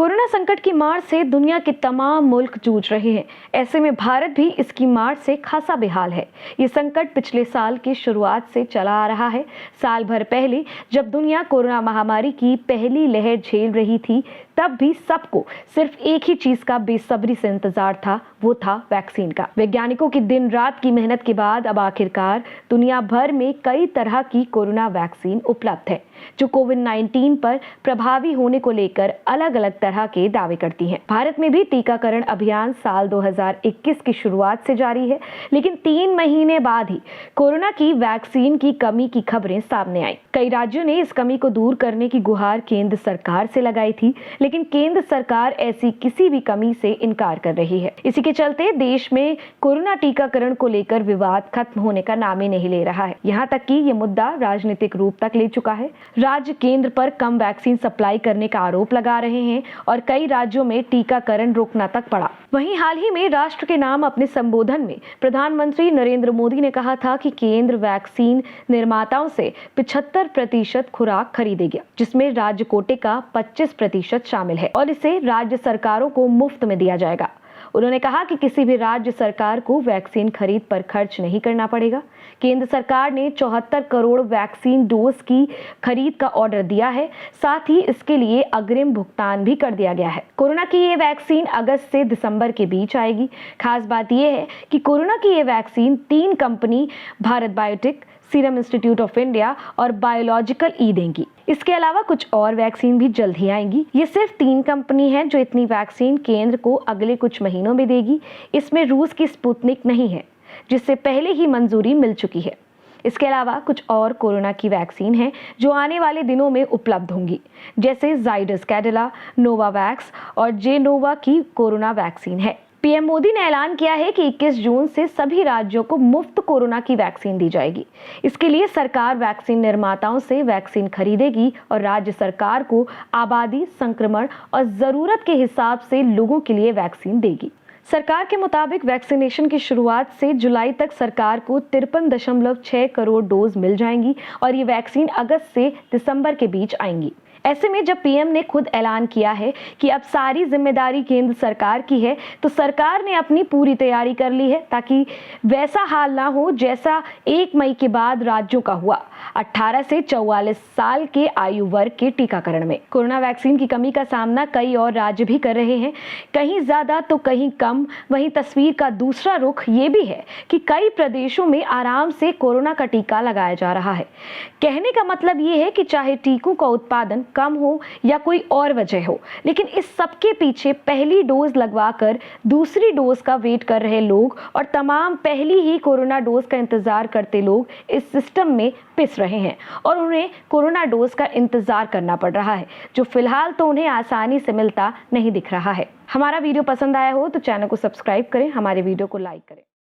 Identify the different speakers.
Speaker 1: Corona संकट की मार से दुनिया के तमाम मुल्क जूझ रहे हैं। ऐसे में भारत भी इसकी मार से खासा बेहाल है। ये संकट पिछले साल की शुरुआत से चला आ रहा है। साल भर पहले जब दुनिया कोरोना महामारी की पहली लहर झेल रही थी, तब भी सबको सिर्फ एक ही चीज का बेसब्री से इंतजार था, वो था वैक्सीन का। वैज्ञानिकों की दिन रात की मेहनत के बाद अब आखिरकार दुनिया भर में कई तरह की कोरोना वैक्सीन उपलब्ध है, जो कोविड-19 पर प्रभावी होने को लेकर अलग अलग तरह के दावे करती हैं। भारत में भी टीकाकरण अभियान साल 2021 की शुरुआत से जारी है, लेकिन 3 महीने बाद ही कोरोना की वैक्सीन की कमी की खबरें सामने आई। कई राज्यों ने इस कमी को दूर करने की गुहार केंद्र सरकार से लगाई थी, लेकिन केंद्र सरकार ऐसी किसी भी कमी से इनकार कर रही है। इसी के चलते देश में कोरोना टीकाकरण को लेकर विवाद खत्म होने का नाम ही नहीं ले रहा है। यहाँ तक कि ये मुद्दा राजनीतिक रूप तक ले चुका है। राज्य केंद्र पर कम वैक्सीन सप्लाई करने का आरोप लगा रहे हैं और कई राज्यों में टीकाकरण रोकना तक पड़ा। वहीं हाल ही में राष्ट्र के नाम अपने संबोधन में प्रधानमंत्री नरेंद्र मोदी ने कहा था कि केंद्र वैक्सीन निर्माताओं से 75% खुराक खरीदेगा, जिसमें राज्य कोटे का 25% शामिल है और इसे राज्य सरकारों को मुफ्त में दिया जाएगा। उन्होंने कहा कि किसी भी राज्य सरकार को वैक्सीन खरीद पर खर्च नहीं करना पड़ेगा। केंद्र सरकार ने 74 करोड़ वैक्सीन डोज की खरीद का ऑर्डर दिया है, साथ ही इसके लिए अग्रिम भुगतान भी कर दिया गया है। कोरोना की ये वैक्सीन अगस्त से दिसंबर के बीच आएगी। खास बात यह है कि कोरोना की ये vaccine 3 company Bharat biotech, serum institute of India और बायोलॉजिकल ई देंगी। इसके अलावा कुछ और वैक्सीन भी जल्द ही आएंगी। ये सिर्फ 3 कंपनी हैं जो इतनी वैक्सीन केंद्र को अगले कुछ महीनों में देगी। इसमें रूस की स्पुतनिक नहीं है, जिससे पहले ही मंजूरी मिल चुकी है। इसके अलावा कुछ और कोरोना की वैक्सीन हैं जो आने वाले दिनों में उपलब्ध होंगी, जैसे जाइडस कैडिला, नोवावैक्स और जेनोवा की कोरोना वैक्सीन है। पीएम मोदी ने ऐलान किया है कि 21 जून से सभी राज्यों को मुफ्त कोरोना की वैक्सीन दी जाएगी। इसके लिए सरकार वैक्सीन निर्माताओं से वैक्सीन खरीदेगी और राज्य सरकार को आबादी, संक्रमण और जरूरत के हिसाब से लोगों के लिए वैक्सीन देगी। सरकार के मुताबिक वैक्सीनेशन की शुरुआत से जुलाई तक सरकार को 53.6 करोड़ डोज मिल जाएंगी और ये वैक्सीन अगस्त से दिसंबर के बीच आएंगी। ऐसे में जब पीएम ने खुद ऐलान किया है कि अब सारी जिम्मेदारी केंद्र सरकार की है, तो सरकार ने अपनी पूरी तैयारी कर ली है ताकि वैसा हाल ना हो जैसा 1 मई के बाद राज्यों का हुआ 18 से 44 साल के आयु वर्ग के टीकाकरण में। कोरोना वैक्सीन की कमी का सामना कई और राज्य भी कर रहे हैं, कहीं ज्यादा तो कहीं कम। वहीं तस्वीर का दूसरा रुख ये भी है कि कई प्रदेशों में आराम से कोरोना का टीका लगाया जा रहा है। कहने का मतलब ये है कि चाहे टीकों का उत्पादन कम हो या कोई और वजह हो, लेकिन इस सबके पीछे पहली डोज लगवाकर दूसरी डोज का वेट कर रहे लोग और तमाम पहली ही कोरोना डोज का इंतजार करते लोग इस सिस्टम में पिस रहे हैं और उन्हें कोरोना डोज का इंतजार करना पड़ रहा है, जो फिलहाल तो उन्हें आसानी से मिलता नहीं दिख रहा है। हमारा वीडियो पसंद आया हो तो चैनल को सब्सक्राइब करें, हमारे वीडियो को लाइक करें।